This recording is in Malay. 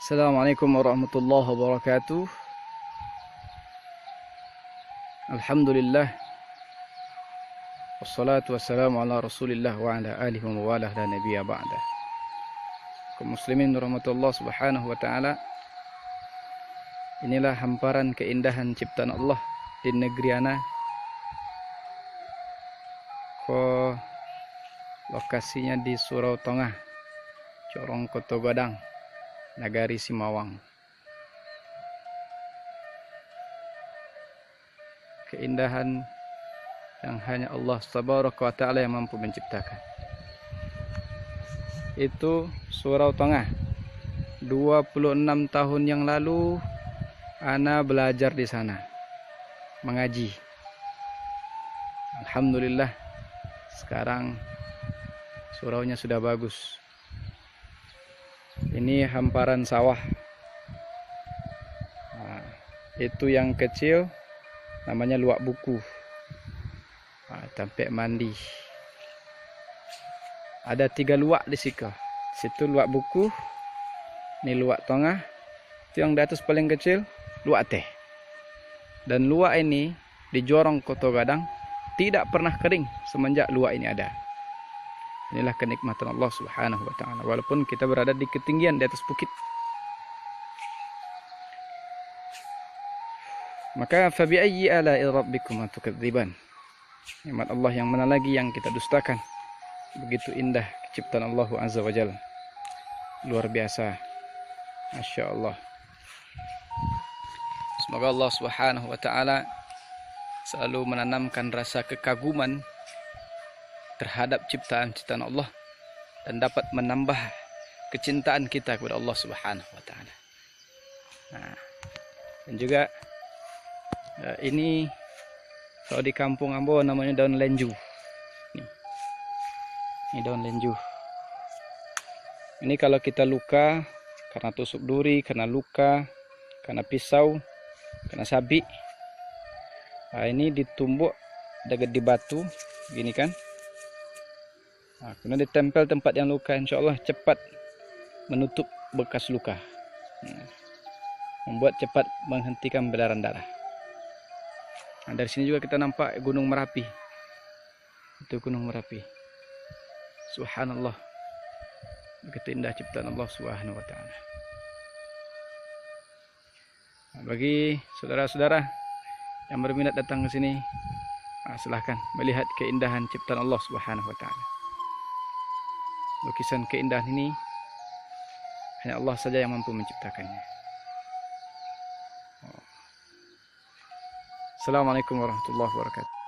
Assalamualaikum warahmatullahi wabarakatuh. Alhamdulillah. Wassalatu wassalamu ala rasulillah wa ala alihi wa mawalah la nabiyya ba'da. Kaum muslimin rahmatullah subhanahu wa ta'ala, inilah hamparan keindahan ciptaan Allah di negeri ana. Lokasinya di Surau Tengah, Corong Koto Gadang, Nagari Simawang. Keindahan yang hanya Allah Tabaraka wa Ta'ala yang mampu menciptakan. Itu Surau Tengah. 26 tahun yang lalu ana belajar di sana, mengaji. Alhamdulillah, sekarang suraunya sudah bagus. Ini hamparan sawah. Nah, itu yang kecil namanya luak buku. Tempat mandi. Ada 3 luak di situ. Situ luak buku, ini luak tengah, itu yang di atas paling kecil luak teh. Dan luak ini di Jorong Koto Gadang tidak pernah kering semenjak luak ini ada. Inilah kenikmatan Allah Subhanahu wa Ta'ala, walaupun kita berada di ketinggian di atas bukit. Maka fa bi ayyi ala'i rabbikuma tukadziban. Nikmat Allah yang mana lagi yang kita dustakan? Begitu indah ciptaan Allah Azza wa Jalla. Luar biasa. Masya Allah. Semoga Allah Subhanahu wa Ta'ala selalu menanamkan rasa kekaguman terhadap ciptaan-ciptaan Allah dan dapat menambah kecintaan kita kepada Allah Subhanahu wa Ta'ala. Nah, dan juga ini kalau di kampung Ambo namanya daun lenju. Ini daun lenju. Ini kalau kita luka karena tusuk duri, karena luka, karena pisau, karena sabit. Nah, ini ditumbuk dekat di batu, gini kan? Nah, kemudian ditempel tempat yang luka, insya Allah cepat menutup bekas luka. Membuat cepat menghentikan berdarah darah. Nah, dari sini juga kita nampak Gunung Merapi. Itu Gunung Merapi. Subhanallah. Begitu indah ciptaan Allah Subhanahu wa Ta'ala. Nah, bagi saudara-saudara yang berminat datang ke sini, silahkan melihat keindahan ciptaan Allah Subhanahu wa Ta'ala. Lukisan keindahan ini hanya Allah saja yang mampu menciptakannya. Assalamualaikum warahmatullahi wabarakatuh.